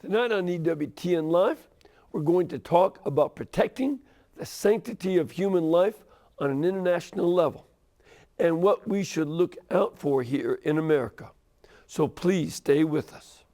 Tonight on EWTN Live, we're going to talk about protecting the sanctity of human life on an international level and what we should look out for here in America. So please stay with us.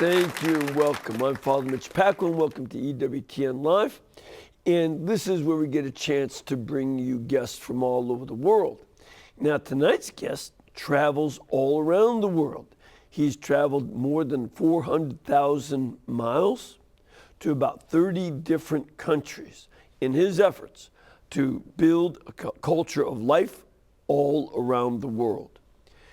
Thank you and welcome. I'm Father Mitch. Welcome to EWTN Live. And this is where we get a chance to bring you guests from all over the world. Now, tonight's guest travels all around the world. He's traveled more than 400,000 miles to about 30 different countries in his efforts to build a culture of life all around the world.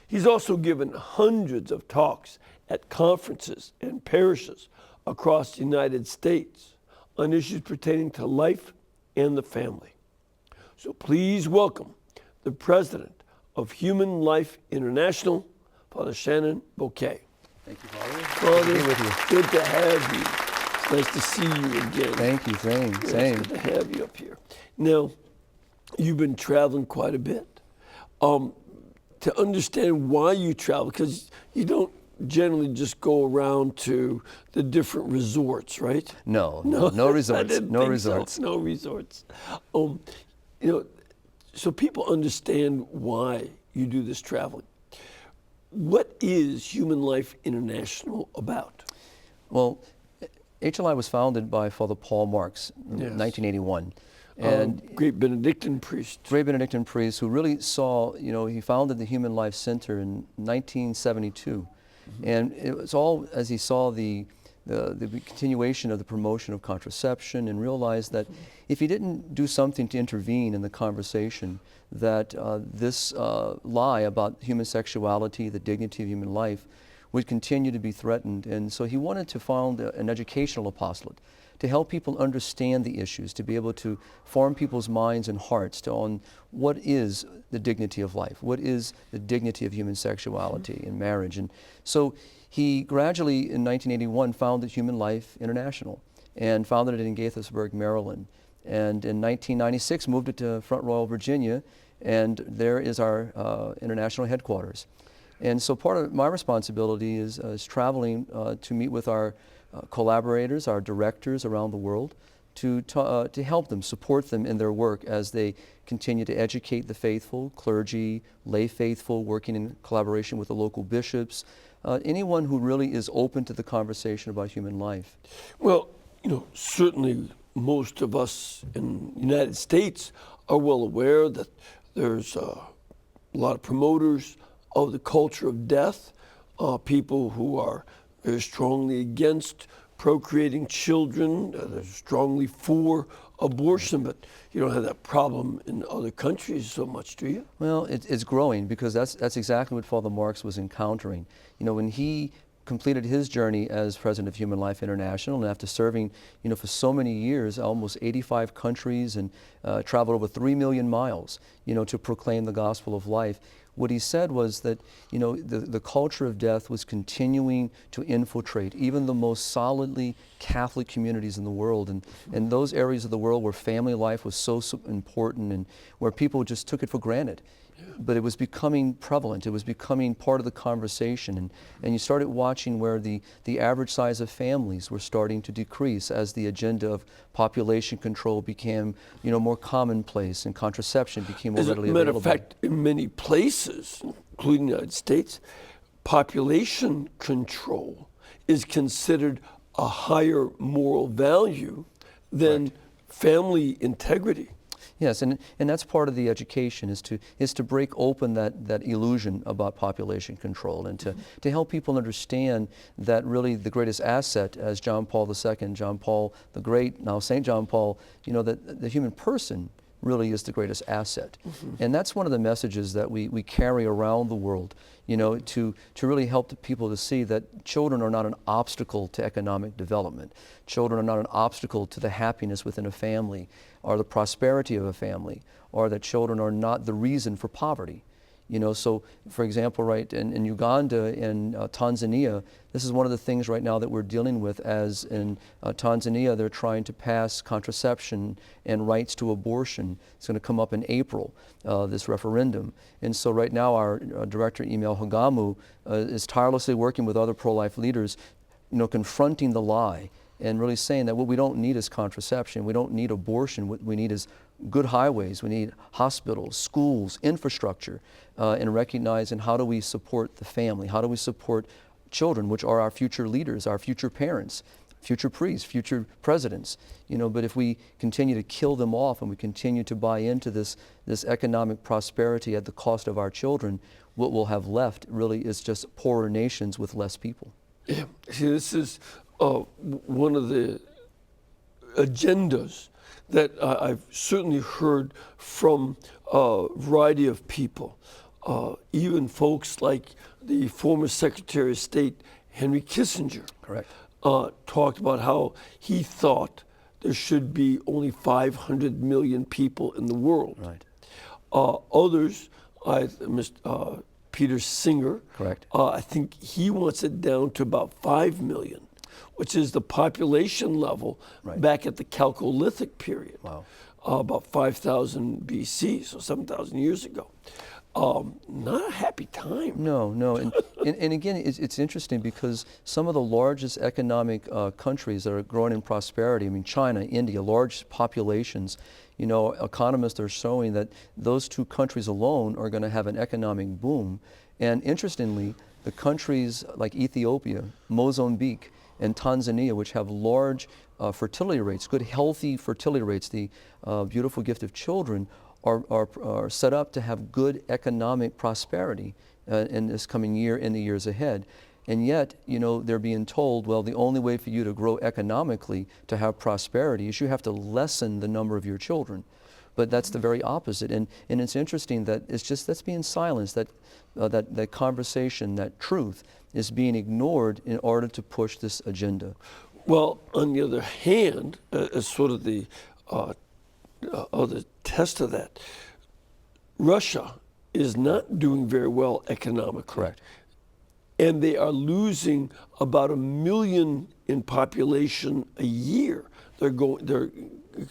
He's also given hundreds of talks at conferences and parishes across the United States on issues pertaining to life and the family. So please welcome the president of Human Life International, Father Shenan Boquet. Thank you, Father. Father, good to be with you. Good to have you. It's nice to see you again. Thank you, same. It's good to have you up here. Now, you've been traveling quite a bit. To understand why you travel, because you don't generally just go around to the different resorts, right? No resorts. No resorts. No resorts. So people understand why you do this traveling. What is Human Life International about? Well, HLI was founded by Father Paul Marx in 1981. And great Benedictine priest. Great Benedictine priest who really saw, he founded the Human Life Center in 1972. Mm-hmm. And it was all as he saw the continuation of the promotion of contraception and realized that if he didn't do something to intervene in the conversation, that this lie about human sexuality, the dignity of human life, would continue to be threatened. And so he wanted to found an educational apostolate to help people understand the issues, to be able to form people's minds and hearts on what is the dignity of life, what is the dignity of human sexuality and marriage. And so he gradually, in 1981, founded Human Life International and founded it in Gaithersburg, Maryland. And in 1996, moved it to Front Royal, Virginia, and there is our international headquarters. And so part of my responsibility is traveling to meet with our collaborators, our directors around the world, to help them, support them in their work as they continue to educate the faithful, clergy, lay faithful, working in collaboration with the local bishops, anyone who really is open to the conversation about human life. Well, certainly most of us in the United States are well aware that there's a lot of promoters of the culture of death, people who are very strongly against procreating children. They're strongly for abortion, but you don't have that problem in other countries so much, do you? Well, it's growing because that's exactly what Father Marx was encountering. When he completed his journey as president of Human Life International, and after serving, for so many years, almost 85 countries, and traveled over 3 million miles, to proclaim the gospel of life. What he said was that, the culture of death was continuing to infiltrate even the most solidly Catholic communities in the world, and those areas of the world where family life was so important and where people just took it for granted. But it was becoming prevalent. It was becoming part of the conversation. And you started watching where the average size of families were starting to decrease as the agenda of population control became, more commonplace and contraception became more readily available. As a matter of fact, in many places, including the United States, population control is considered a higher moral value than family integrity. Yes, and that's part of the education is to break open that illusion about population control and to help people understand that really the greatest asset, as John Paul II, John Paul the Great, now St. John Paul, that the human person really is the greatest asset. And that's one of the messages that we carry around the world, you know, to really help the people to see that children are not an obstacle to economic development. Children are not an obstacle to the happiness within a family or the prosperity of a family, or that children are not the reason for poverty. You know, so for example, right, in Uganda and Tanzania, this is one of the things right now that we're dealing with, as in Tanzania, they're trying to pass contraception and rights to abortion. It's going to come up in April, this referendum. And so right now our Director, Emil Hagamu, is tirelessly working with other pro-life leaders, you know, confronting the lie and really saying that what we don't need is contraception, we don't need abortion, what we need is good highways, we need hospitals, schools, infrastructure, and recognizing how do we support the family, how do we support children, which are our future leaders, our future parents, future priests, future presidents. You know, but if we continue to kill them off and we continue to buy into this economic prosperity at the cost of our children, what we'll have left really is just poorer nations with less people. Yeah, see, this is one of the agendas that I've certainly heard from a variety of people, even folks like the former Secretary of State, Henry Kissinger. Correct. Talked about how he thought there should be only 500 million people in the world. Right. Others, Peter Singer, Correct. I think he wants it down to about 5 million, which is the population level Right. back at the Chalcolithic period. Wow. About 5,000 BC, so 7,000 years ago. Not a happy time. No, no, and again, it's interesting because some of the largest economic countries that are growing in prosperity, I mean China, India, large populations, you know, economists are showing that those two countries alone are going to have an economic boom. And interestingly, the countries like Ethiopia, Mozambique, and Tanzania, which have large fertility rates, good healthy fertility rates, the beautiful gift of children, are set up to have good economic prosperity in this coming year and the years ahead. And yet, you know, they're being told, well, the only way for you to grow economically, to have prosperity, is you have to lessen the number of your children. But that's the very opposite. And it's interesting that it's just that's being silenced, that conversation, that truth is being ignored in order to push this agenda. Well, on the other hand, as sort of the other test of that, Russia is not doing very well economically. Correct. And they are losing about 1 million in population a year. They're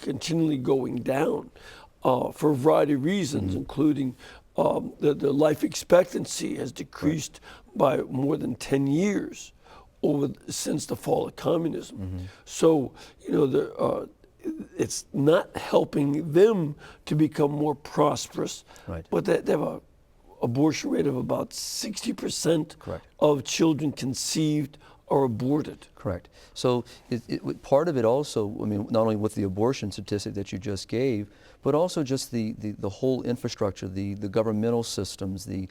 continually going down for a variety of reasons, including the life expectancy has decreased by more than 10 years since the fall of communism. So, you know, it's not helping them to become more prosperous. Right. But they have an abortion rate of about 60% Correct. of children conceived are aborted. Correct. So part of it also, I mean, not only with the abortion statistic that you just gave, but also just the whole infrastructure, the governmental systems, the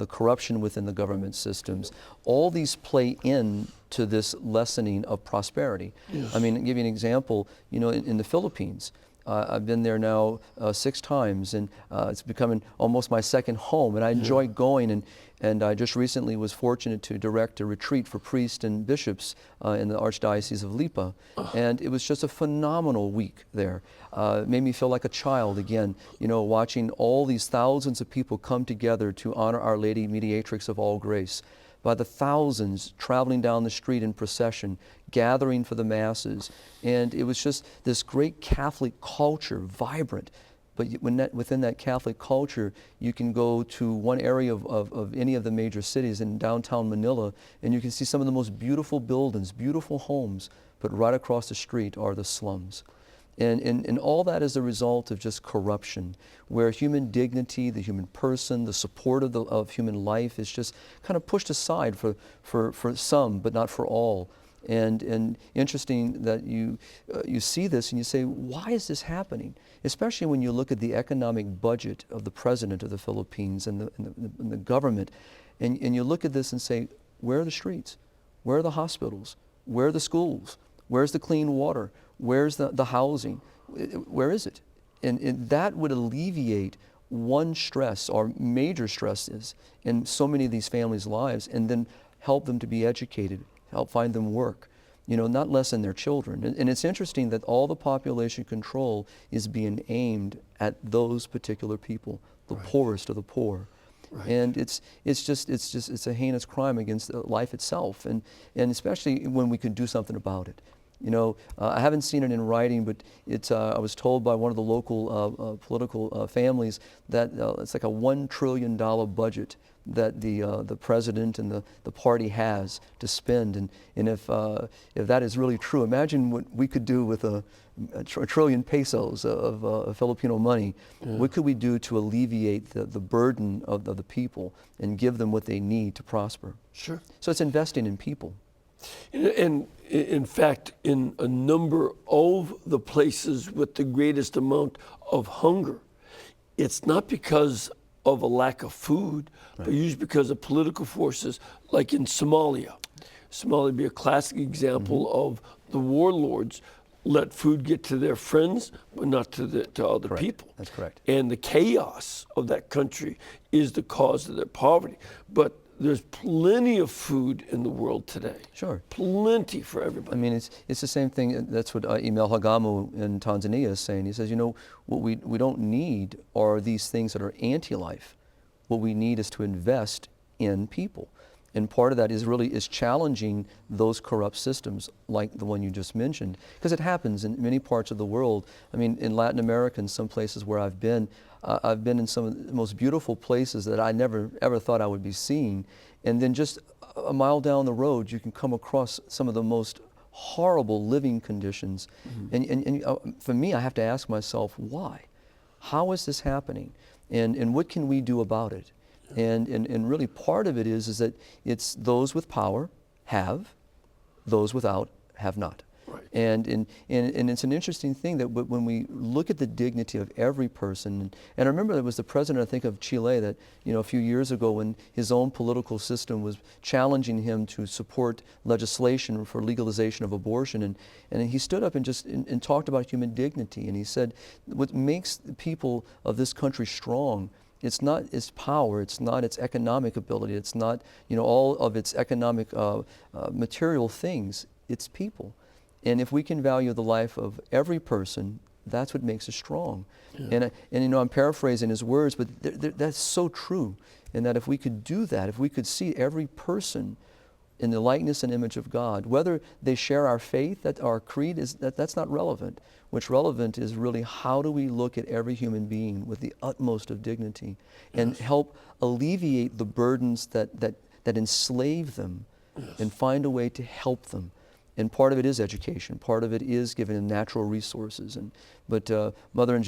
corruption within the government systems, all these play in to this lessening of prosperity. Yes. I mean, I'll give you an example, you know, in the Philippines, I've been there now 6 times, and it's becoming almost my second home, and I enjoy going, and I just recently was fortunate to direct a retreat for priests and bishops in the Archdiocese of Lipa, and it was just a phenomenal week there. It made me feel like a child again, you know, watching all these thousands of people come together to honor Our Lady, Mediatrix of all grace. By the thousands traveling down the street in procession, gathering for the masses. And it was just this great Catholic culture, vibrant. But within that Catholic culture, you can go to one area of any of the major cities in downtown Manila, and you can see some of the most beautiful buildings, beautiful homes, but right across the street are the slums. And all that is a result of just corruption, where human dignity, the human person, the support of human life is just kind of pushed aside for some, but not for all. And interesting that you see this and you say, why is this happening? Especially when you look at the economic budget of the president of the Philippines and the government, and you look at this and say, where are the streets? Where are the hospitals? Where are the schools? Where's the clean water? Where's the housing? Where is it? And that would alleviate one stress or major stresses in so many of these families' lives, and then help them to be educated, help find them work, not lessen their children. And it's interesting that all the population control is being aimed at those particular people, the poorest of the poor. Right. And it's a heinous crime against life itself, and especially when we could do something about it. I haven't seen it in writing, but I was told by one of the local political families that it's like a $1 trillion budget that the president and the party has to spend, and if that is really true, imagine what we could do with a trillion pesos of Filipino money. Yeah. What could we do to alleviate the burden of the people and give them what they need to prosper? Sure. So it's investing in people. And in fact, in a number of the places with the greatest amount of hunger, it's not because of a lack of food, but usually because of political forces, like in Somalia. Somalia would be a classic example of the warlords let food get to their friends, but not to other people. That's correct. And the chaos of that country is the cause of their poverty. But there's plenty of food in the world today. Sure. Plenty for everybody. I mean, it's the same thing. That's what Emil Hagamu in Tanzania is saying. He says, what we don't need are these things that are anti-life. What we need is to invest in people. And part of that is challenging those corrupt systems like the one you just mentioned, because it happens in many parts of the world. I mean, in Latin America, in some places where I've been in some of the most beautiful places that I never ever thought I would be seeing. And then just a mile down the road, you can come across some of the most horrible living conditions. And for me, I have to ask myself, why? How is this happening? And what can we do about it? And really part of it is that it's those with power have, those without have not. Right. And it's an interesting thing that when we look at the dignity of every person, and I remember there was the president, I think, of Chile that, a few years ago when his own political system was challenging him to support legislation for legalization of abortion, and he stood up and talked about human dignity, and he said, what makes the people of this country strong, it's not its power, it's not its economic ability, it's not all of its economic material things, it's people. And if we can value the life of every person, that's what makes us strong. Yeah. And I'm paraphrasing his words, but that's so true. And that if we could do that, if we could see every person in the likeness and image of God, whether they share our faith, that our creed that's not relevant. What's relevant is really how do we look at every human being with the utmost of dignity and help alleviate the burdens that enslave them and find a way to help them. And part of it is education. Part of it is giving them natural resources. But Mother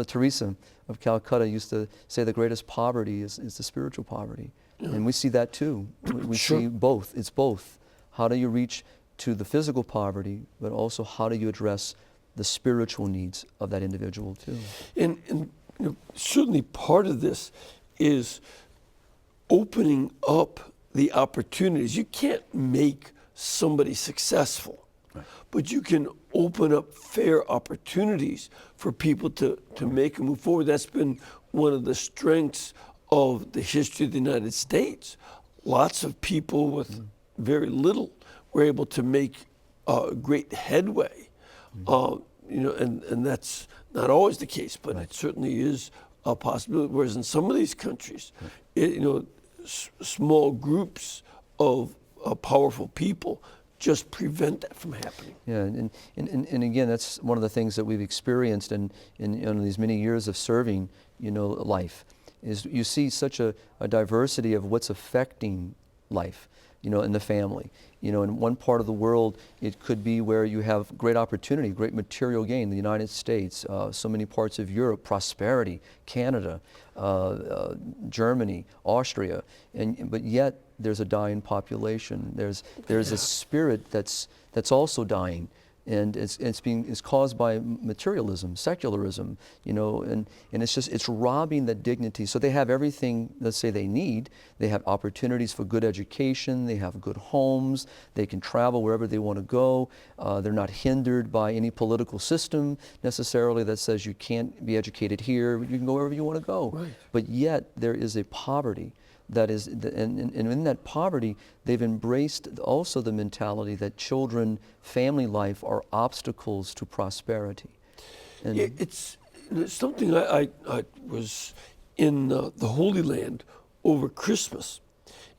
Teresa of Calcutta used to say the greatest poverty is the spiritual poverty. Yeah. And we see that too. We see both. It's both. How do you reach to the physical poverty, but also how do you address the spiritual needs of that individual too? And certainly part of this is opening up the opportunities. You can't make somebody successful, but you can open up fair opportunities for people to make a move forward. That's been one of the strengths of the history of the United States. Lots of people with very little were able to make great headway, and that's not always the case, but it certainly is a possibility. Whereas in some of these countries, small groups of powerful people just prevent that from happening. Yeah, and again, that's one of the things that we've experienced in these many years of serving, life, is you see such a diversity of what's affecting life, in the family. In one part of the world, it could be where you have great opportunity, great material gain, the United States, so many parts of Europe, prosperity, Canada, Germany, Austria, but yet there's a dying population. There's a spirit that's also dying. And it's caused by materialism, secularism, and it's robbing that dignity. So they have everything, let's say, they need. They have opportunities for good education, they have good homes, they can travel wherever they want to go. They're not hindered by any political system necessarily that says you can't be educated here, you can go wherever you want to go. Right. But yet there is a poverty that is, and in that poverty, they've embraced also the mentality that children, family life are obstacles to prosperity. And It's something I was in the Holy Land over Christmas,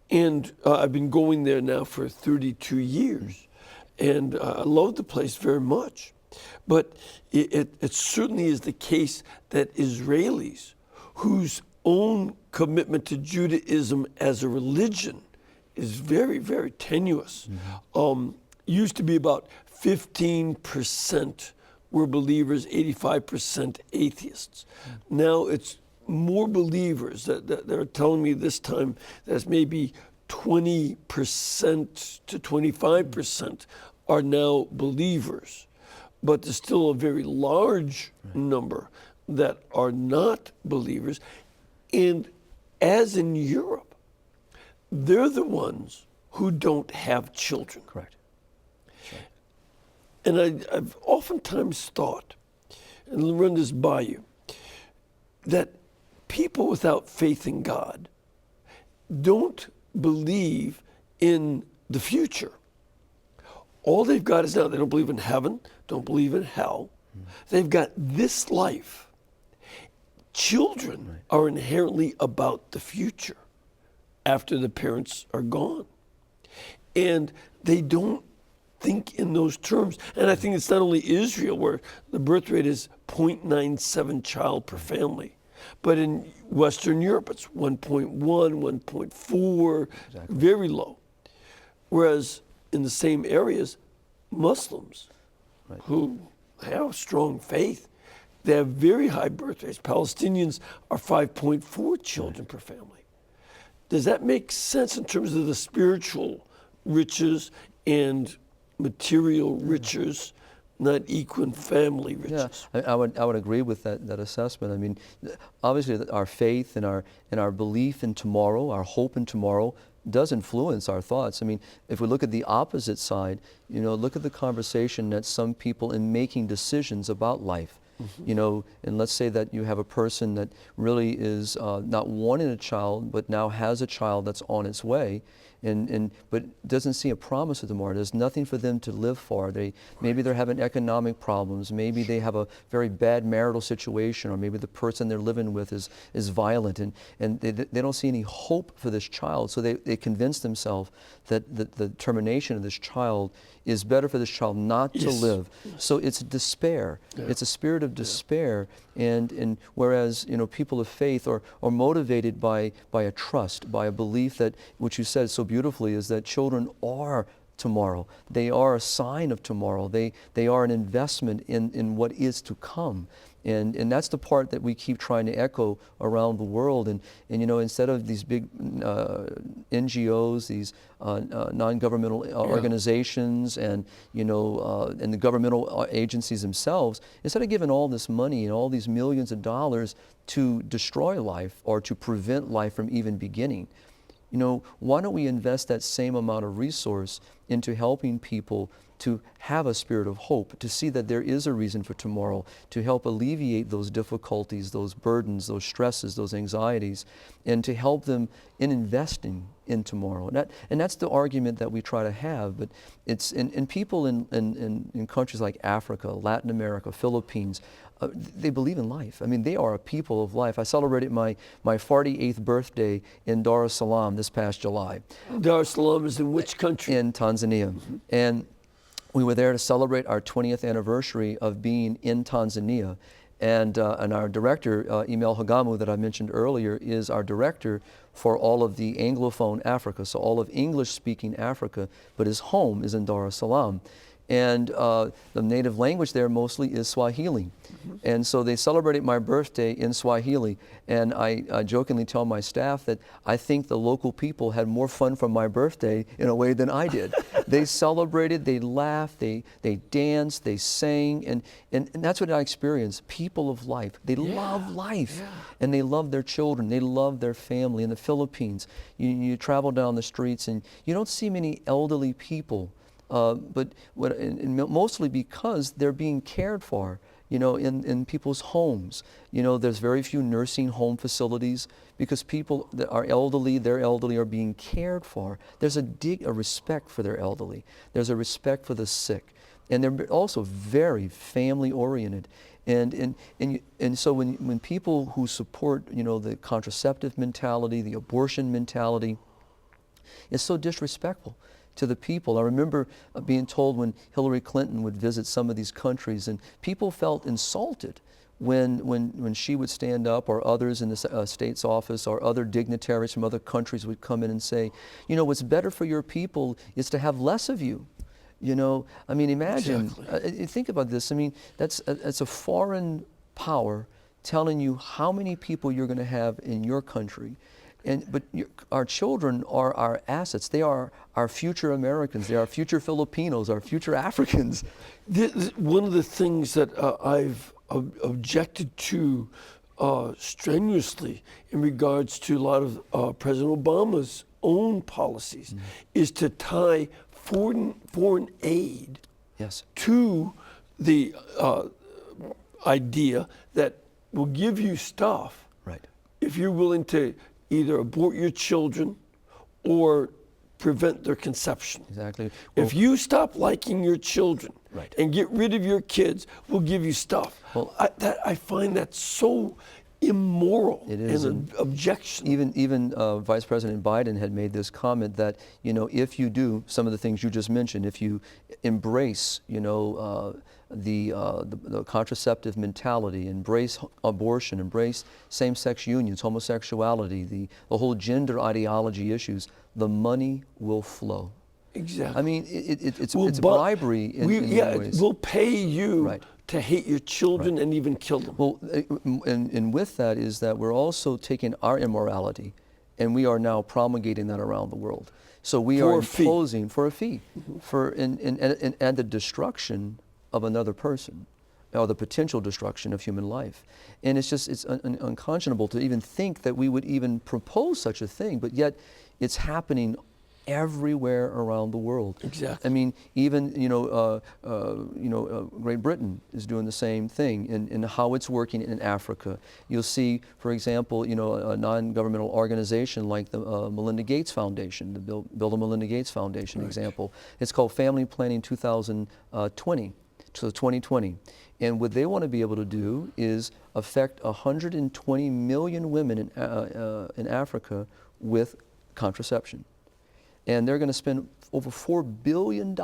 and I've been going there now for 32 years, and I love the place very much. But it certainly is the case that Israelis whose own commitment to Judaism as a religion is very, very tenuous. Used to be about 15% were believers, 85% atheists. Now it's more believers that are telling me this time that maybe 20% to 25% are now believers. But there's still a very large number that are not believers. And as in Europe, they're the ones who don't have children. correct. And I've oftentimes thought, and I'll run this by you, that people without faith in God don't believe in the future. All they've got is now. They don't believe in heaven, don't believe in hell. They've got this life. Children are inherently about the future after the parents are gone. And they don't think in those terms. And I think it's not only Israel where the birth rate is 0.97 child per family, but in Western Europe it's 1.1, 1.4, very low. Whereas in the same areas, Muslims who have strong faith, they have very high birth rates. Palestinians are 5.4 children per family. Does that make sense in terms of the spiritual riches and material riches not equal family riches? Yeah, I would agree with that assessment. I mean, obviously our faith and our belief in tomorrow, our hope in tomorrow, does influence our thoughts. I mean, if we look at the opposite side, look at the conversation that some people in making decisions about life, and let's say that you have a person that really is not wanting a child, but now has a child that's on its way, but doesn't see a promise of tomorrow. There's nothing for them to live for. Maybe they're having economic problems. Maybe they have a very bad marital situation, or maybe the person they're living with is violent, and they don't see any hope for this child. So they convince themselves that the termination of this child is better for this child not to live. So it's despair. Yeah. It's a spirit of despair, and whereas people of faith are motivated by a trust, by a belief that, which you said so beautifully, is that children are tomorrow. They are a sign of tomorrow. They are an investment in what is to come. And that's the part that we keep trying to echo around the world. And instead of these big NGOs, these non-governmental organizations, and the governmental agencies themselves, instead of giving all this money and all these millions of dollars to destroy life or to prevent life from even beginning, why don't we invest that same amount of resource into helping people to have a spirit of hope, to see that there is a reason for tomorrow, to help alleviate those difficulties, those burdens, those stresses, those anxieties, and to help them in investing in tomorrow. And that's the argument that we try to have. But it's in people in countries like Africa, Latin America, Philippines, they believe in life. I mean, they are a people of life. I celebrated my 48th birthday in Dar es Salaam this past July. Dar es Salaam is in which country? In Tanzania. And we were there to celebrate our 20th anniversary of being in Tanzania. And our director, Emil Hagamu, that I mentioned earlier, is our director for all of the Anglophone Africa, so all of English-speaking Africa, but his home is in Dar es Salaam. And the native language there mostly is Swahili. And so they celebrated my birthday in Swahili. And I jokingly tell my staff that I think the local people had more fun from my birthday in a way than I did. They celebrated, they laughed, they danced, they sang, and that's what I experienced. People of life. They love life. And they love their children. They love their family. In the Philippines, you travel down the streets and you don't see many elderly people. Mostly because they're being cared for, in people's homes. There's very few nursing home facilities because people that are elderly, their elderly are being cared for. There's a respect for their elderly. There's a respect for the sick. And they're also very family oriented. And so when people who support, the contraceptive mentality, the abortion mentality, it's so disrespectful to the people. I remember being told when Hillary Clinton would visit some of these countries, and people felt insulted when she would stand up, or others in the state's office, or other dignitaries from other countries would come in and say, what's better for your people is to have less of you. Imagine, think about this. That's a foreign power telling you how many people you're going to have in your country. But our children are our assets. They are our future Americans. They are our future Filipinos, our future Africans. One of the things that I've objected to strenuously in regards to a lot of President Obama's own policies is to tie foreign aid to the idea that will give you stuff if you're willing to either abort your children or prevent their conception. Exactly. If you stop liking your children and get rid of your kids, we'll give you stuff. Well, I find that so immoral and an objection. Even Vice President Biden had made this comment that, if you do some of the things you just mentioned, if you embrace, the contraceptive mentality, embrace abortion, embrace same-sex unions, homosexuality, the whole gender ideology issues, the money will flow. Exactly. It's bribery in many ways. We'll pay you to hate your children and even kill them. Well, and with that is that we're also taking our immorality and we are now promulgating that around the world. So we are imposing for a fee, and the destruction of another person, or the potential destruction of human life. And it's unconscionable to even think that we would even propose such a thing, but yet it's happening everywhere around the world. Exactly. Even Great Britain is doing the same thing in how it's working in Africa. You'll see, for example, a non-governmental organization like the Melinda Gates Foundation, the Bill and Melinda Gates Foundation example. It's called Family Planning 2020. So 2020. And what they want to be able to do is affect 120 million women in Africa with contraception. And they're going to spend over $4 billion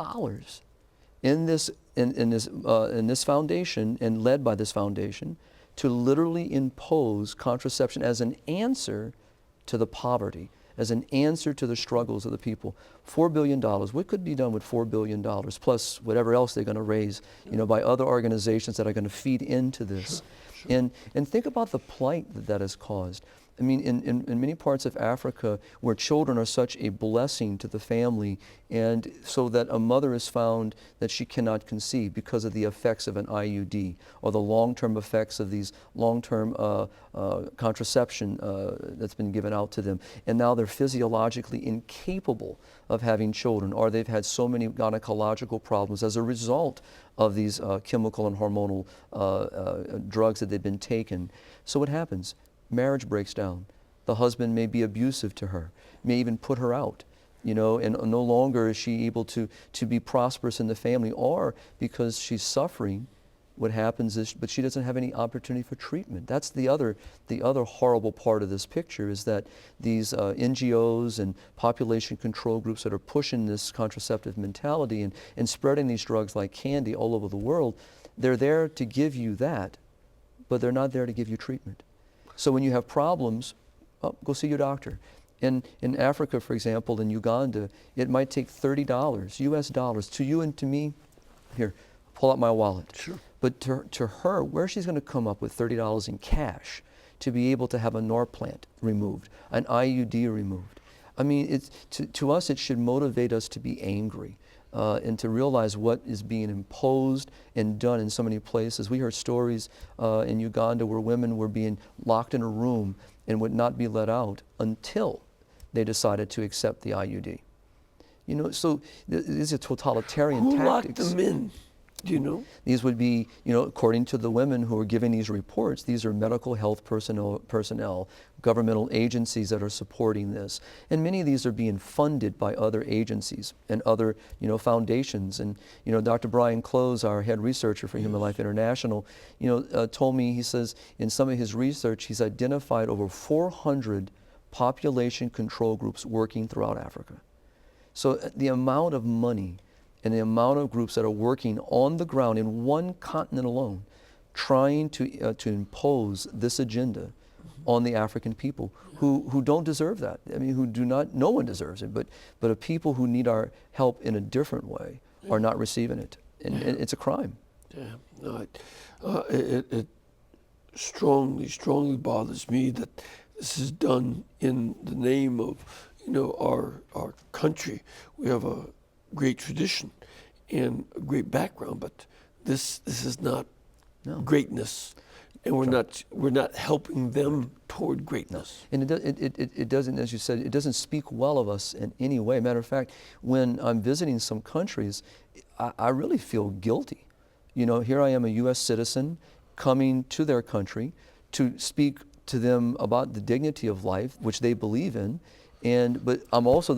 in this foundation, and led by this foundation, to literally impose contraception as an answer to the poverty, as an answer to the struggles of the people. $4 billion. What could be done with $4 billion, plus whatever else they're going to raise, by other organizations that are going to feed into this? And think about the plight that has caused. In many parts of Africa where children are such a blessing to the family, and so that a mother is found that she cannot conceive because of the effects of an IUD or the long-term effects of these long-term contraception that's been given out to them. And now they're physiologically incapable of having children, or they've had so many gynecological problems as a result of these chemical and hormonal drugs that they've been taking. So what happens? Marriage breaks down. The husband may be abusive to her, may even put her out, and no longer is she able to be prosperous in the family, or because she's suffering, what happens is, but she doesn't have any opportunity for treatment. That's the other horrible part of this picture, is that these NGOs and population control groups that are pushing this contraceptive mentality and spreading these drugs like candy all over the world, they're there to give you that, but they're not there to give you treatment. So when you have problems, go see your doctor. In Africa, for example, in Uganda, it might take $30, US dollars, to you and to me, here, pull out my wallet. Sure. But to her, where she's going to come up with $30 in cash to be able to have a Norplant removed, an IUD removed. I mean, to us, it should motivate us to be angry and to realize what is being imposed and done in so many places. We heard stories in Uganda where women were being locked in a room and would not be let out until they decided to accept the IUD. You know, so these are totalitarian Who tactics. locked them in? Do you know? These would be, you know, according to the women who are giving these reports, these are medical health personnel, governmental agencies that are supporting this. And many of these are being funded by other agencies and other, you know, foundations. And, you know, Dr. Brian Close, our head researcher for Human Life International, you know, told me, he says, in some of his research, he's identified over 400 population control groups working throughout Africa. So the amount of money and the amount of groups that are working on the ground in one continent alone, trying to impose this agenda on the African people who don't deserve that. I mean, who do not, no one deserves it, but a people who need our help in a different way are not receiving it. And it's a crime. Yeah, no, it strongly bothers me that this is done in the name of, you know, our country. We have a great tradition and a great background, but this is not greatness, and we're not helping them toward greatness. And it doesn't, as you said, it doesn't speak well of us in any way. Matter of fact, when I'm visiting some countries, I really feel guilty. You know, here I am, a U.S. citizen, coming to their country to speak to them about the dignity of life, which they believe in. But I'm also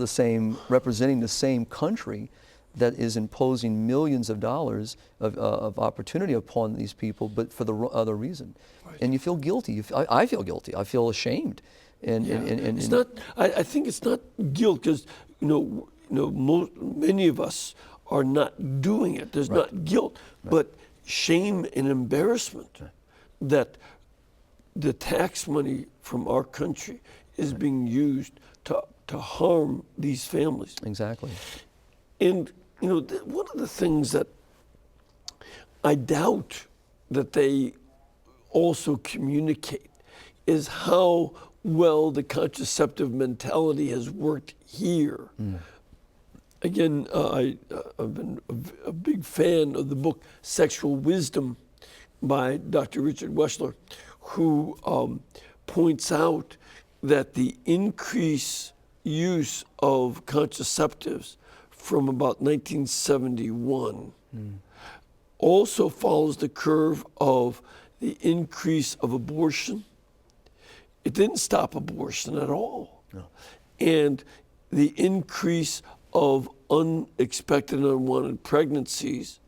representing the same country that is imposing millions of dollars of opportunity upon these people, but for the other reason. Right. And you feel guilty. I feel guilty. I feel ashamed. And it's not. I think it's not guilt, because many of us are not doing it. There's not guilt, but shame and embarrassment that the tax money from our country is being used to harm these families. Exactly. And, you know, one of the things that I doubt that they also communicate is how well the contraceptive mentality has worked here. Again, I've been a big fan of the book Sexual Wisdom by Dr. Richard Weschler, who points out that the increased use of contraceptives from about 1971 also follows the curve of the increase of abortion. It didn't stop abortion at all. No. And the increase of unexpected and unwanted pregnancies,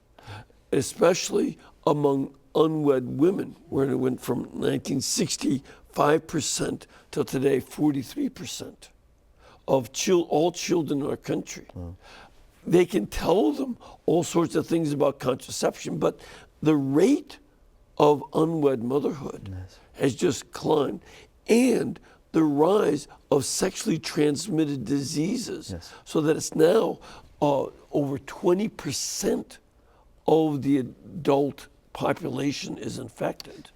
especially among unwed women, where it went from 1965% till today 43% of all children in our country. They can tell them all sorts of things about contraception, but the rate of unwed motherhood has just climbed, and the rise of sexually transmitted diseases, so that it's now over 20% of the adult population is infected.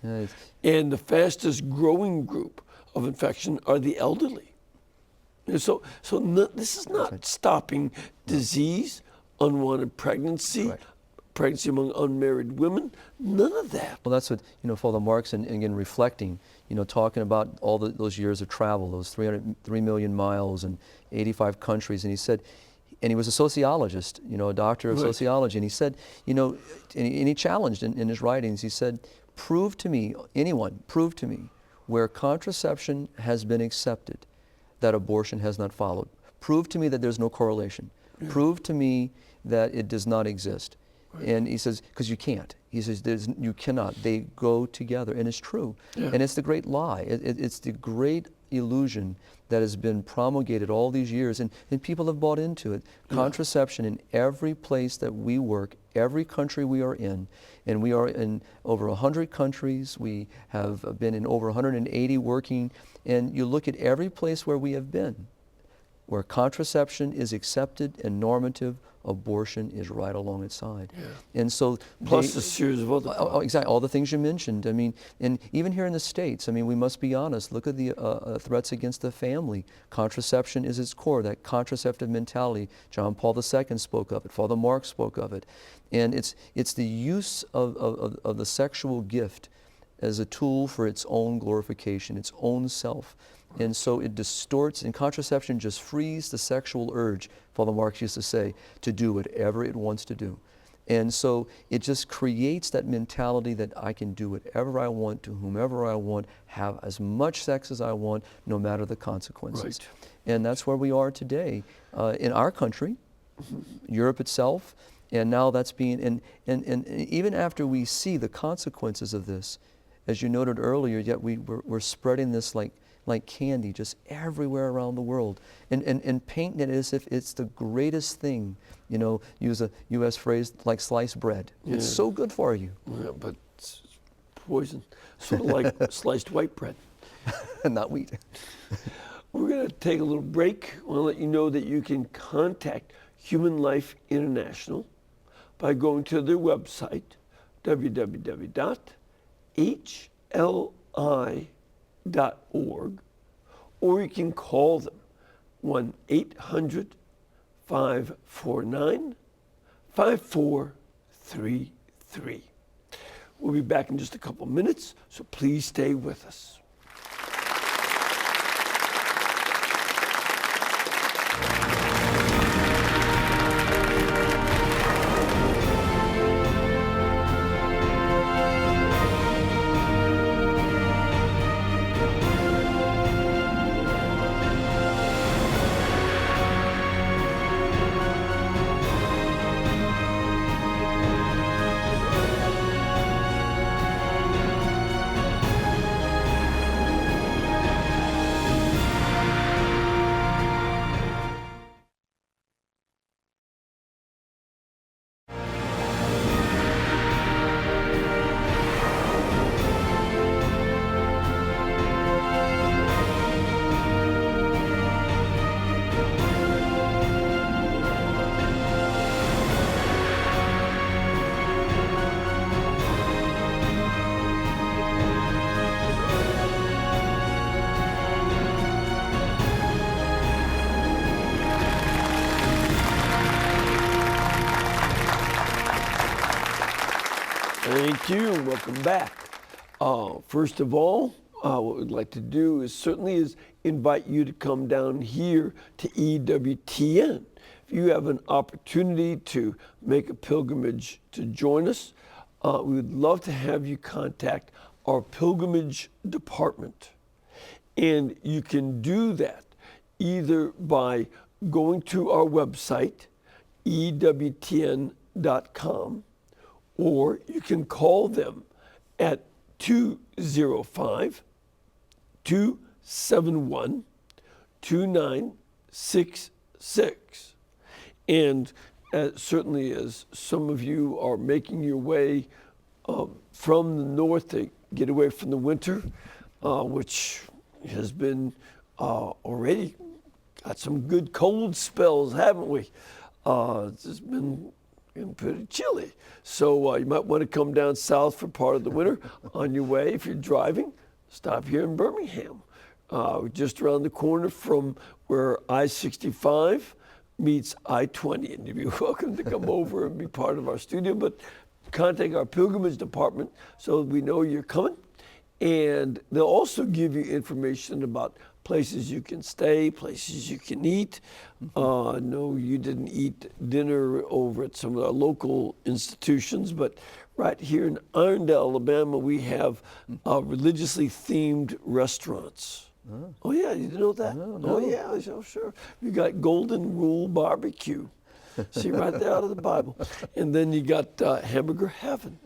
And the fastest growing group of infection are the elderly. And so this is not stopping disease, unwanted pregnancy, pregnancy among unmarried women, none of that. Well, that's what, you know, Father Mark's, and again, reflecting, you know, talking about all those years of travel, those 3 million miles and 85 countries, and he said, and he was a sociologist, you know, a doctor of sociology, and he said, you know, and he challenged in his writings, he said, prove to me where contraception has been accepted, that abortion has not followed. Prove to me that there's no correlation. Prove to me that it does not exist. And he says, because you can't. He says, you cannot. They go together, and it's true. And it's the great lie. It's the great illusion that has been promulgated all these years, and people have bought into it. Contraception in every place that we work, every country we are in, and we are in over 100 countries. We have been in over 180 working, and you look at every place where we have been, where contraception is accepted and normative, abortion is right alongside. And so Plus a series of other exactly, all the things you mentioned. I mean, and even here in the States, I mean, we must be honest. Look at the threats against the family. Contraception is its core, that contraceptive mentality. John Paul II spoke of it. Father Mark spoke of it. And it's the use of the sexual gift as a tool for its own glorification, its own self. And so it distorts, and contraception just frees the sexual urge, Father Marx used to say, to do whatever it wants to do. And so it just creates that mentality that I can do whatever I want to whomever I want, have as much sex as I want, no matter the consequences. Right. And that's where we are today in our country, Europe itself, and now that's being, and even after we see the consequences of this, as you noted earlier, yet we're spreading this like candy just everywhere around the world, and painting it as if it's the greatest thing. You know, use a U.S. phrase like sliced bread. It's so good for you. Yeah, but it's poison. Sort of like sliced white bread. Not wheat. We're going to take a little break. I want to let you know that you can contact Human Life International by going to their website, www.hli.org, or you can call them 1-800-549-5433. We'll be back in just a couple minutes, so please stay with us. Thank you, and welcome back. First of all, what we'd like to do is certainly invite you to come down here to EWTN. If you have an opportunity to make a pilgrimage to join us, we would love to have you contact our pilgrimage department. And you can do that either by going to our website, EWTN.com, or you can call them at 205-271-2966. And certainly as some of you are making your way from the north to get away from the winter, which has been already got some good cold spells, haven't we? It's just been pretty chilly. So you might want to come down south for part of the winter. On your way, if you're driving, stop here in Birmingham. Just around the corner from where I-65 meets I-20. And you'd be welcome to come over and be part of our studio. But contact our pilgrimage department so we know you're coming. And they'll also give you information about places you can stay, places you can eat. No, you didn't eat dinner over at some of our local institutions, but right here in Irondale, Alabama, we have religiously themed restaurants. Oh yeah, you didn't know that? No. Oh yeah, sure. We got Golden Rule Barbecue. See, right there out of the Bible. And then you got Hamburger Heaven.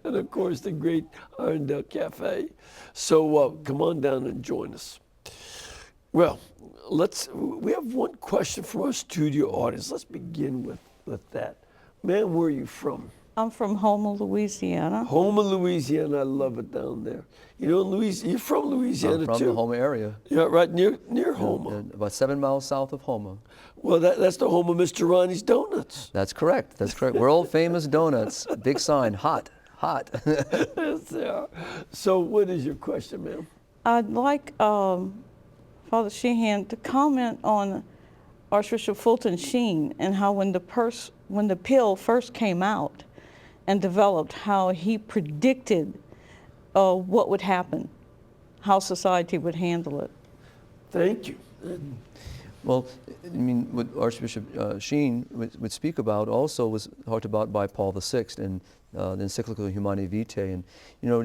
And of course, the great Irondale Cafe. So come on down and join us. Well, we have one question from our studio audience. Let's begin with that. Man, where are you from? I'm from Houma, Louisiana. Houma, Louisiana. I love it down there. You know, you're from Louisiana I'm from too. the Houma area. Yeah, right near Houma. About 7 miles south of Houma. Well, that's the home of Mr. Ronnie's Donuts. That's correct. That's correct. World famous donuts. Big sign. Hot. Hot. Yes, they are. So, what is your question, ma'am? I'd like Father Sheehan to comment on Archbishop Fulton Sheen and how when the pill first came out and developed, how he predicted what would happen, how society would handle it. Thank you. Well, I mean, what Archbishop Sheen would speak about also was talked about by Paul VI in the encyclical Humanae Vitae, and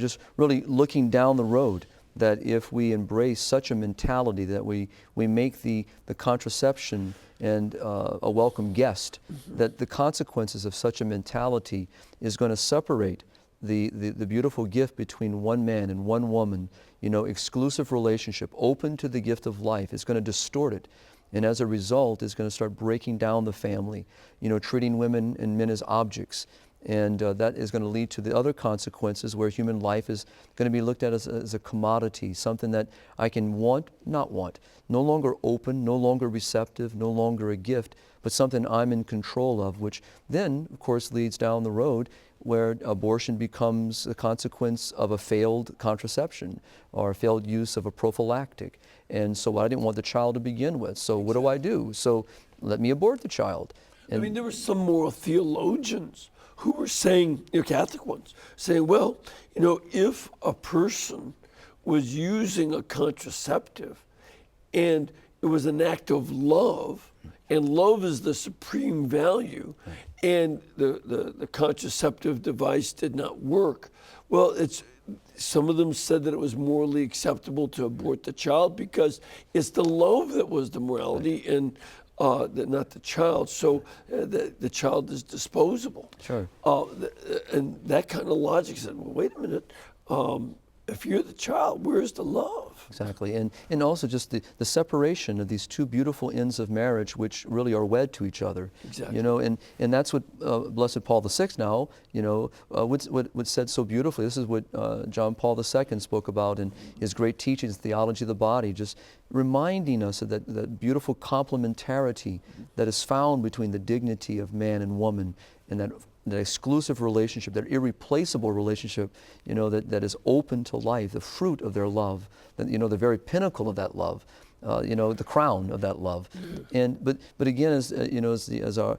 just really looking down the road, that if we embrace such a mentality that we make the contraception and a welcome guest, that the consequences of such a mentality is going to separate the beautiful gift between one man and one woman, exclusive relationship, open to the gift of life. It's going to distort it. And as a result, it's going to start breaking down the family, treating women and men as objects. And that is going to lead to the other consequences where human life is going to be looked at as a commodity, something that I can want, not want, no longer open, no longer receptive, no longer a gift, but something I'm in control of, which then, of course, leads down the road where abortion becomes a consequence of a failed contraception or a failed use of a prophylactic. And so I didn't want the child to begin with. So what do I do? So let me abort the child. And I mean, there were some moral theologians who were saying, Catholic ones, saying, well, if a person was using a contraceptive and it was an act of love, and love is the supreme value, and the contraceptive device did not work, well, some of them said that it was morally acceptable to abort the child because it's the love that was the morality and not the child. So the child is disposable. Sure. And that kind of logic said, well, wait a minute. If you're the child, where's the love? Exactly. And also just the separation of these two beautiful ends of marriage, which really are wed to each other. Exactly. And that's what Blessed Paul VI now, what said so beautifully. This is what John Paul II spoke about in his great teachings, Theology of the Body, just reminding us of that beautiful complementarity that is found between the dignity of man and woman, and that exclusive relationship, that irreplaceable relationship, that is open to life, the fruit of their love, the very pinnacle of that love, the crown of that love. And but again, as our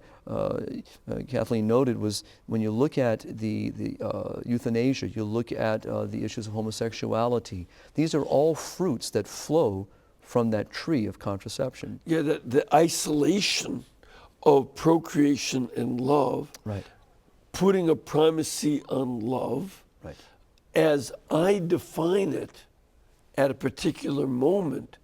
Kathleen noted, was when you look at the euthanasia, you look at the issues of homosexuality. These are all fruits that flow from that tree of contraception. Yeah, the isolation of procreation and love. Right. Putting a primacy on love, Right. as I define it at a particular moment,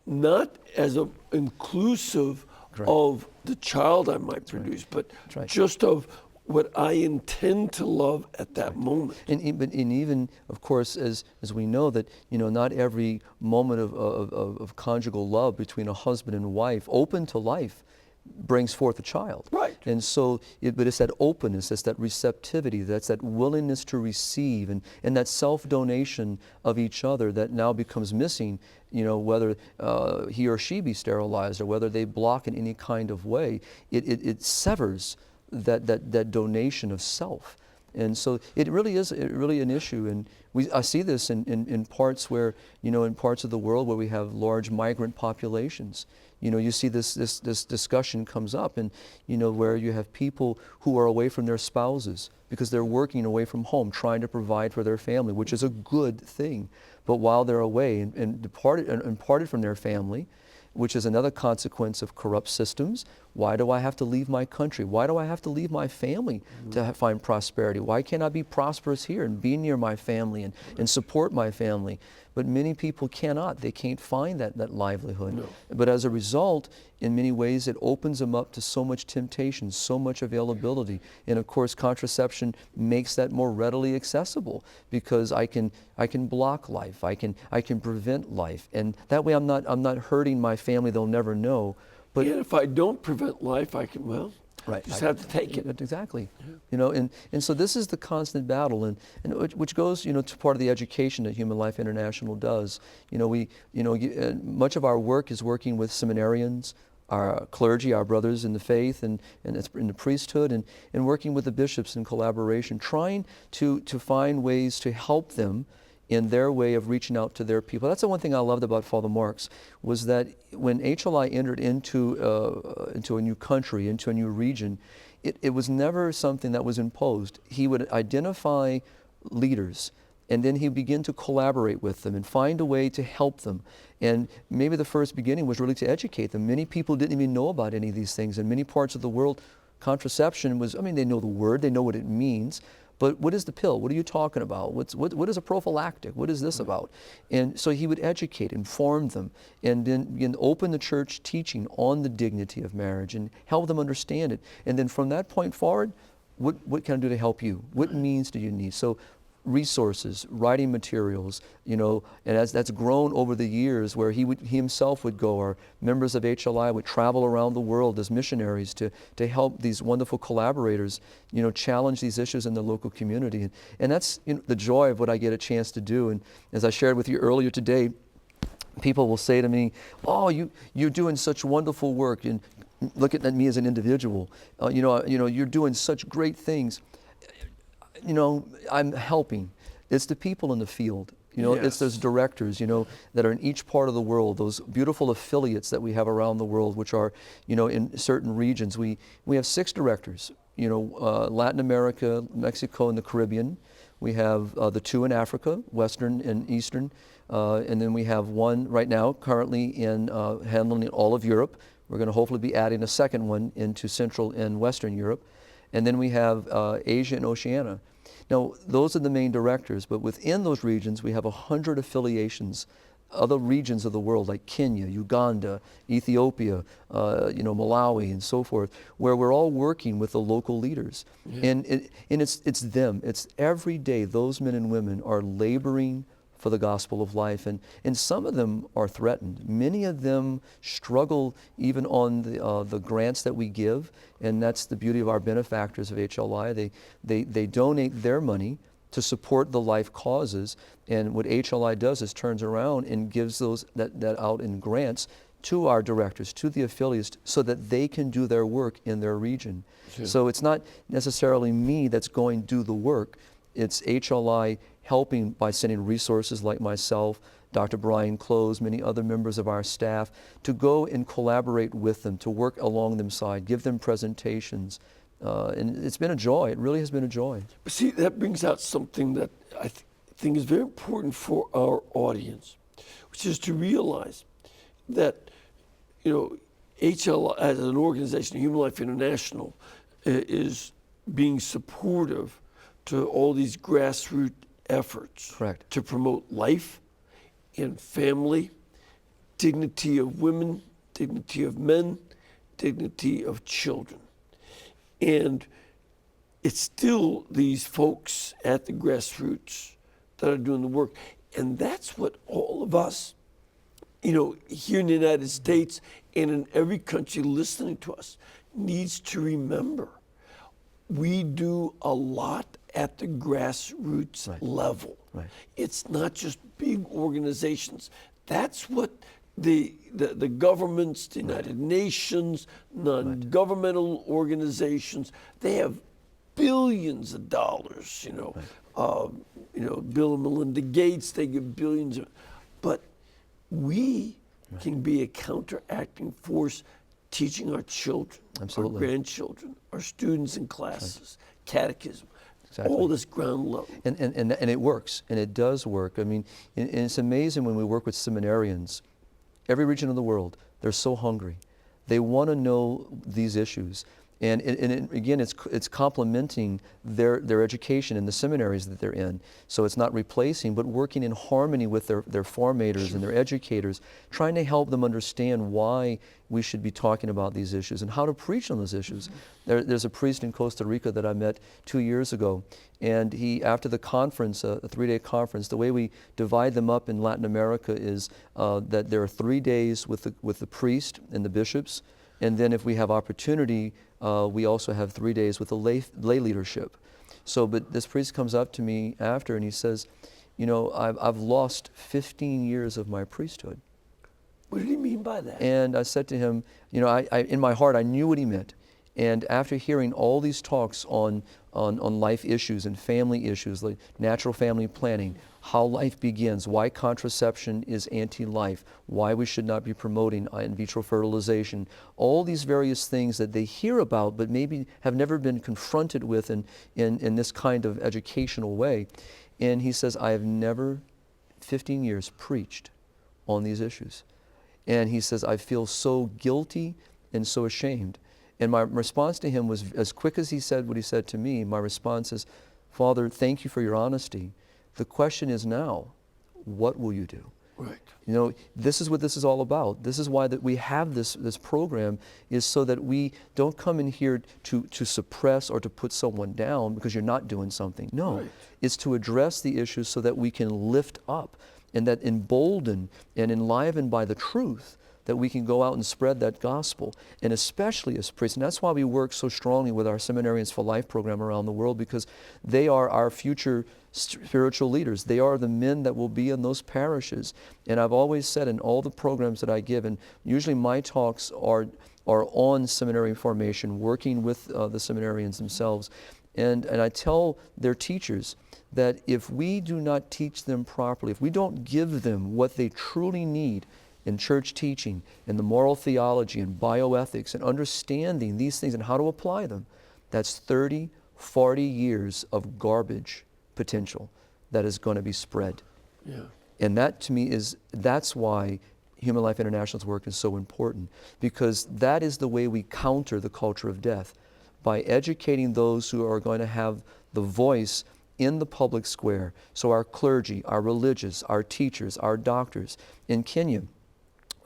not as inclusive Correct. of the child I might produce, but right. just of what I intend to love at that moment. And even, of course, as we know that, not every moment of conjugal love between a husband and wife, open to life, brings forth a child. Right. And so, but it's that openness, it's that receptivity, that's that willingness to receive, and that self-donation of each other that now becomes missing, whether he or she be sterilized or whether they block in any kind of way. It severs that donation of self. And so it really is an issue, and I see this in parts where, in parts of the world where we have large migrant populations. You see this discussion comes up, and where you have people who are away from their spouses because they're working away from home, trying to provide for their family, which is a good thing. But while they're away and parted from their family, which is another consequence of corrupt systems. Why do I have to leave my country? Why do I have to leave my family to find prosperity? Why can't I be prosperous here and be near my family and support my family? But many people cannot. They can't find that livelihood. No. But as a result, in many ways, it opens them up to so much temptation, so much availability. And of course, contraception makes that more readily accessible because I can block life. I can prevent life. And that way I'm not hurting my family. They'll never know. But and if I don't prevent life, Right. You just have to take it. Exactly. You know, and so this is the constant battle, and which goes, you know, to part of the education that Human Life International does. You know, much of our work is working with seminarians, our clergy, our brothers in the faith, and it's in the priesthood, and working with the bishops in collaboration, trying to find ways to help them in their way of reaching out to their people. That's the one thing I loved about Father Marks, was that when HLI entered into a new country, into a new region, it was never something that was imposed. He would identify leaders, and then he'd begin to collaborate with them and find a way to help them. And maybe the first beginning was really to educate them. Many people didn't even know about any of these things. In many parts of the world, contraception was, I mean, they know the word, they know what it means, but what is the pill? What are you talking about? What is a prophylactic? What is this about? And so he would educate, inform them, and then begin to open the church teaching on the dignity of marriage and help them understand it. And then from that point forward, what can I do to help you? What means do you need? So resources, writing materials, you know, and as that's grown over the years, where he himself would go, or members of HLI would travel around the world as missionaries to help these wonderful collaborators, you know, challenge these issues in the local community. And that's, you know, the joy of what I get a chance to do. And as I shared with you earlier today, people will say to me, "Oh, you're doing such wonderful work, and looking at me as an individual, you know, you're doing such great things." You know, I'm helping. It's the people in the field. You know, it's those directors, you know, that are in each part of the world, those beautiful affiliates that we have around the world, which are, you know, in certain regions. We have 6 directors, you know, Latin America, Mexico, and the Caribbean. We have the 2 in Africa, Western and Eastern, and then we have 1 right now currently in handling all of Europe. We're going to hopefully be adding a second one into Central and Western Europe. And then we have Asia and Oceania. Now, those are the main directors, but within those regions, we have 100 affiliations, other regions of the world like Kenya, Uganda, Ethiopia, you know, Malawi, and so forth, where we're all working with the local leaders. And it's them. It's every day those men and women are laboring for the gospel of life, and some of them are threatened. Many of them struggle even on the grants that we give, and that's the beauty of our benefactors of HLI. They donate their money to support the life causes, and what HLI does is turns around and gives that out in grants to our directors, to the affiliates, so that they can do their work in their region. Sure. So it's not necessarily me that's going to do the work. It's HLI helping by sending resources like myself, Dr. Brian Close, many other members of our staff, to go and collaborate with them, to work along them side, give them presentations. And it's been a joy. It really has been a joy. See, that brings out something that I think is very important for our audience, which is to realize that, you know, HLI as an organization, Human Life International, is being supportive to all these grassroots efforts. Correct. To promote life and family, dignity of women, dignity of men, dignity of children. And it's still these folks at the grassroots that are doing the work. And that's what all of us, you know, here in the United States and in every country listening to us needs to remember. We do a lot at the grassroots level. Right. It's not just big organizations. That's what the governments, the United Nations, non-governmental organizations, they have billions of dollars, you know. You know, Bill and Melinda Gates, they give billions of, but we can be a counteracting force, teaching our children, our grandchildren, our students in classes, catechism, all this ground level. And it works, and it does work. I mean, and it's amazing when we work with seminarians, every region of the world, they're so hungry. They want to know these issues. And again, it's complementing their education in the seminaries that they're in. So it's not replacing, but working in harmony with their formators and their educators, trying to help them understand why we should be talking about these issues and how to preach on those issues. There's a priest in Costa Rica that I met 2 years ago, and he, after the conference, a 3-day conference, the way we divide them up in Latin America is that there are 3 days with the priest and the bishops, And then if we have opportunity, we also have 3 days with the lay leadership. So, but this priest comes up to me after and he says, you know, I've lost 15 years of my priesthood. What did he mean by that? And I said to him, you know, I in my heart, I knew what he meant. And after hearing all these talks on life issues and family issues, like natural family planning, how life begins, why contraception is anti-life, why we should not be promoting in vitro fertilization, all these various things that they hear about but maybe have never been confronted with in this kind of educational way. And he says, I have never, 15 years, preached on these issues. And he says, I feel so guilty and so ashamed. And my response to him was, as quick as he said what he said to me, my response is, Father, thank you for your honesty. The question is now, what will you do? Right. You know, this is what this is all about. This is why that we have this program, is so that we don't come in here to suppress or to put someone down because you're not doing something. No, Right. It's to address the issues so that we can lift up, and that emboldened and enlivened by the truth, that we can go out and spread that gospel, and especially as priests. And that's why we work so strongly with our Seminarians for Life program around the world, because they are our future spiritual leaders. They are the men that will be in those parishes. And I've always said in all the programs that I give, and usually my talks are on seminary formation, working with the seminarians themselves. And I tell their teachers that if we do not teach them properly, if we don't give them what they truly need in church teaching, in the moral theology, and bioethics, and understanding these things and how to apply them, that's 30, 40 years of garbage potential that is going to be spread. Yeah. And that, to me, that's why Human Life International's work is so important, because that is the way we counter the culture of death, by educating those who are going to have the voice in the public square. So our clergy, our religious, our teachers, our doctors. In Kenya,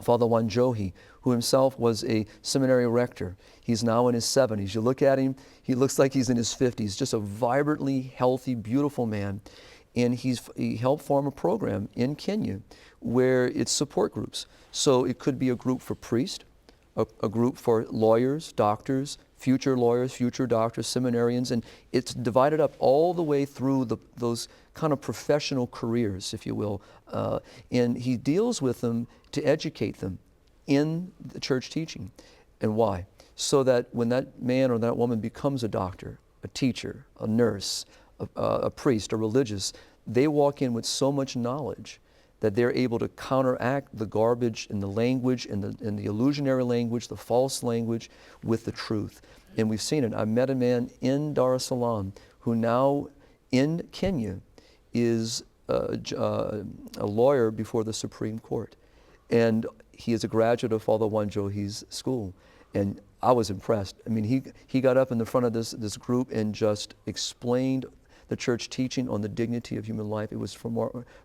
Father Wanjohi, who himself was a seminary rector, he's now in his 70s. You look at him, he looks like he's in his 50s, just a vibrantly healthy, beautiful man. And he helped form a program in Kenya where it's support groups. So it could be a group for priests, a group for lawyers, doctors, future lawyers, future doctors, seminarians, and it's divided up all the way through those kind of professional careers, if you will. And he deals with them to educate them in the church teaching. And why? So that when that man or that woman becomes a doctor, a teacher, a nurse, a priest, a religious, they walk in with so much knowledge that they're able to counteract the garbage in the language, in the illusionary language, the false language, with the truth. And we've seen it. I met a man in Dar es Salaam who now in Kenya is a lawyer before the Supreme Court. And he is a graduate of Father Wanjohi's school. And I was impressed. I mean, he got up in the front of this group and just explained the church teaching on the dignity of human life. It was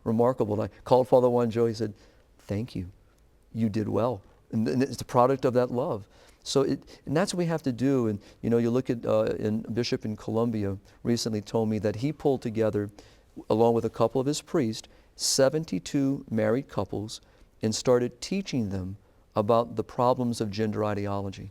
remarkable. And I called Father Wanjohi. He said, thank you. You did well. And it's the product of that love. So and that's what we have to do. And you know, you look at a bishop in Colombia recently told me that he pulled together, along with a couple of his priests, 72 married couples, and started teaching them about the problems of gender ideology.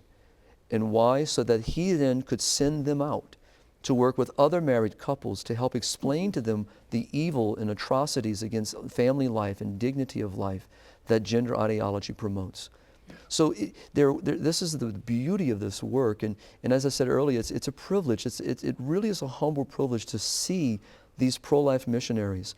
And why? So that he then could send them out to work with other married couples to help explain to them the evil and atrocities against family life and dignity of life that gender ideology promotes. So this is the beauty of this work, and as I said earlier, it's a privilege. It really is a humble privilege to see these pro-life missionaries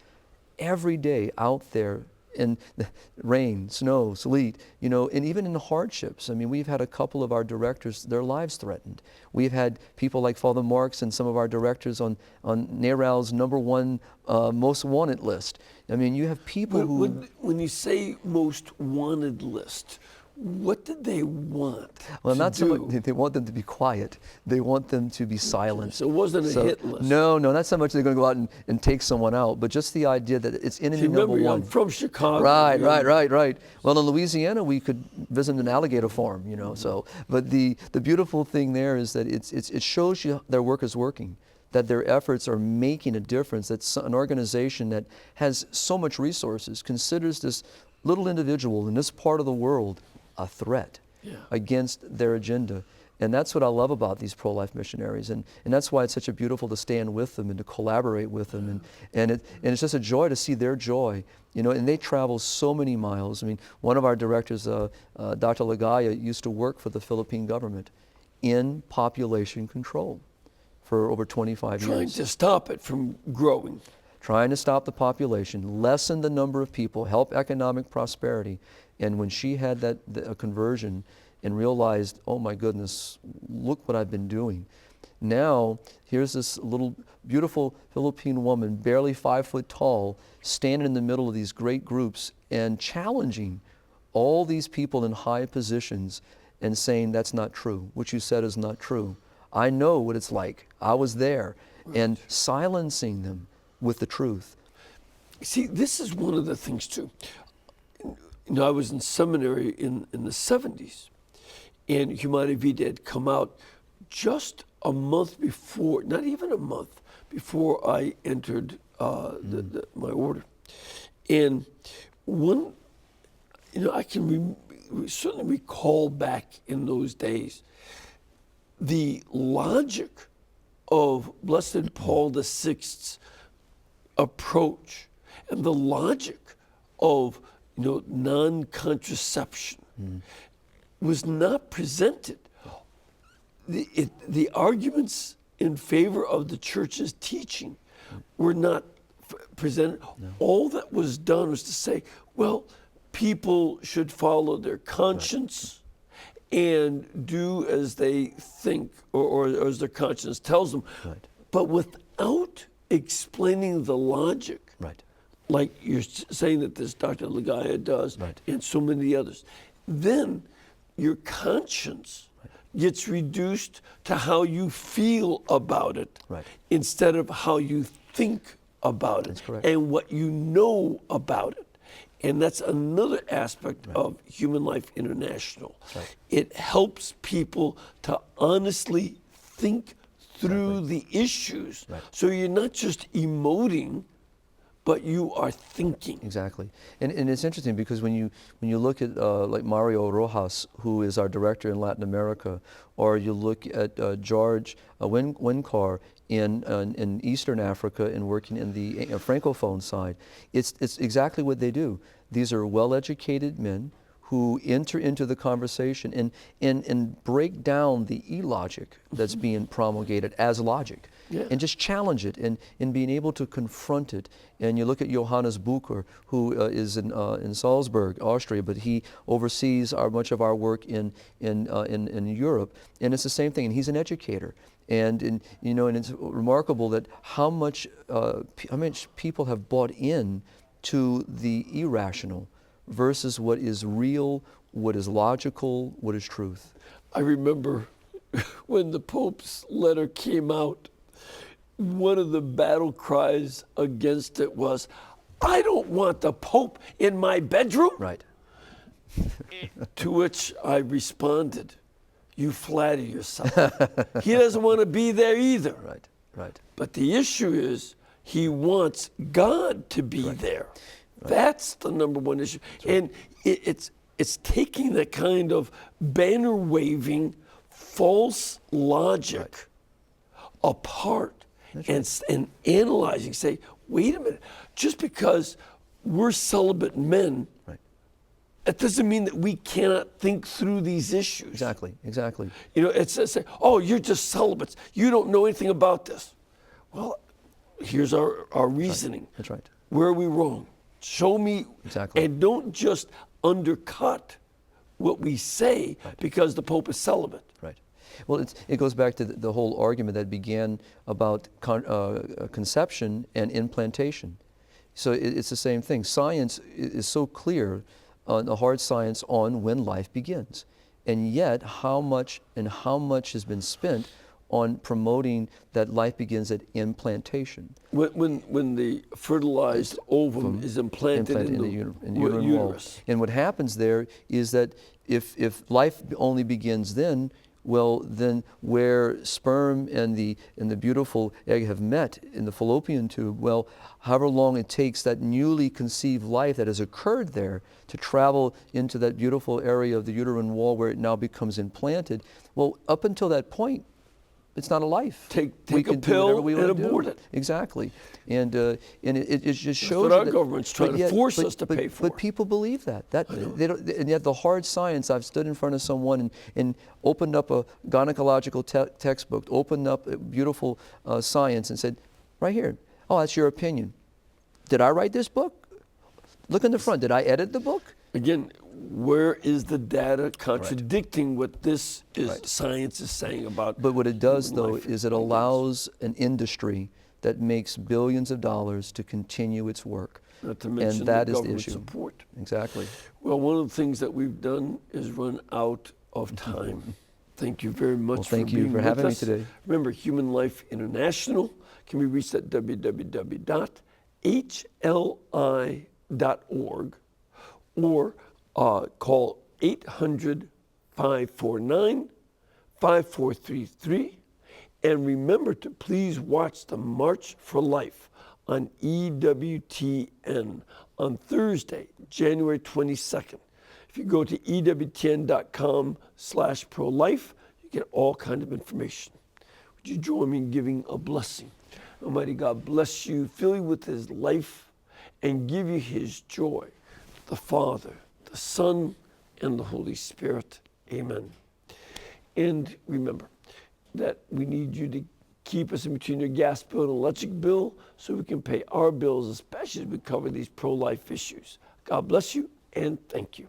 every day out there in the rain, snow, sleet, you know, and even in the hardships. I mean, we've had a couple of our directors, their lives threatened. We've had people like Father Marks and some of our directors on NARAL's #1 most wanted list. I mean, you have people who... When you say most wanted list, what did they want? Well, not so do? much. They want them to be quiet. They want them to be silent. So it wasn't a hit list. No, not so much they're going to go out and take someone out, but just the idea that it's enemy Remember, number one. I'm from Chicago. Right. Well, in Louisiana, we could visit an alligator farm, you know. So, but the beautiful thing there is that it shows you their work is working, that their efforts are making a difference. That an organization that has so much resources considers this little individual in this part of the world a threat. against their agenda. And that's what I love about these pro-life missionaries, and that's why it's such a beautiful to stand with them and to collaborate with them, and it's just a joy to see their joy, you know. And they travel so many miles. I mean, one of our directors, Dr. Ligaya, used to work for the Philippine government in population control for over 25 years. Trying to stop it from growing. Trying to stop the population, lessen the number of people, help economic prosperity. And when she had a conversion and realized, oh my goodness, look what I've been doing. Now, here's this little beautiful Philippine woman, barely 5 foot tall, standing in the middle of these great groups and challenging all these people in high positions and saying, that's not true. What you said is not true. I know what it's like. I was there. And silencing them with the truth. See, this is one of the things too. You know, I was in seminary in the 70s, and Humanae Vitae had come out just a month before, not even a month before I entered my order. And one, you know, I can certainly recall back in those days the logic of Blessed Paul VI's approach and the logic of, you know, non-contraception was not presented. The arguments in favor of the church's teaching were not presented. No. All that was done was to say, well, people should follow their conscience and do as they think or as their conscience tells them, but without explaining the logic, like you're saying that this Dr. Ligaya does, and so many others. Then your conscience gets reduced to how you feel about it instead of how you think about it and what you know about it. And that's another aspect of Human Life International. It helps people to honestly think through the issues. So you're not just emoting, but you are thinking. Exactly. And it's interesting because when you look at like Mario Rojas, who is our director in Latin America, or you look at George Winkar in Eastern Africa and working in the Francophone side, it's exactly what they do. These are well-educated men who enter into the conversation and break down the illogic that's being promulgated as logic. And just challenge it and being able to confront it. And you look at Johannes Bucher, who is in Salzburg, Austria, but he oversees much of our work in Europe. And it's the same thing. And he's an educator. And you know, and it's remarkable that how much people have bought in to the irrational versus what is real, what is logical, what is truth. I remember when the Pope's letter came out, one of the battle cries against it was, I don't want the Pope in my bedroom. To which I responded, you flatter yourself. He doesn't want to be there either. But the issue is, he wants God to be there. That's the number one issue. And it's taking that kind of banner waving false logic apart and analyzing, say, wait a minute, just because we're celibate men, it doesn't mean that we cannot think through these issues. Exactly. You know, it's say, oh, you're just celibates. You don't know anything about this. Well, here's our reasoning. That's right. Where are we wrong? Show me. And don't just undercut what we say because the Pope is celibate. Well, it goes back to the whole argument that began about conception and implantation. So it's the same thing. Science is so clear, the hard science on when life begins. And yet how much has been spent on promoting that life begins at implantation. When the fertilized ovum is implanted in the uterus. And what happens there is that if life only begins then, Well, then where sperm and the beautiful egg have met in the fallopian tube, well, however long it takes that newly conceived life that has occurred there to travel into that beautiful area of the uterine wall where it now becomes implanted, well, up until that point, it's not a life. Take We a can do whatever pill we and wanna do. abort it. Exactly. And it just shows what our that- government's trying but to yet- force but- us to but- pay for. But people believe that. They don't, and yet the hard science, I've stood in front of someone and opened up a gynecological textbook, opened up a beautiful science and said, right here, oh, that's your opinion. Did I write this book? Look in the front. Did I edit the book? Again, where is the data contradicting what this is, Right. science is saying about? But what it does, human though, life is it and allows an industry that makes billions of dollars to continue its work. not to mention And that the is the government issue. support. Exactly. Well, one of the things that we've done is run out of time. Thank you very much Well, thank for you being for with having me us. today. Remember, Human Life International can be reached at www.hli.org or call 800-549-5433. And remember to please watch the March for Life on EWTN on Thursday, January 22nd. If you go to EWTN.com/pro-life, you get all kinds of information. Would you join me in giving a blessing? Almighty God bless you, fill you with his life, and give you his joy. The Father, the Son, and the Holy Spirit. Amen. And remember that we need you to keep us in between your gas bill and electric bill so we can pay our bills, especially as we cover these pro-life issues. God bless you and thank you.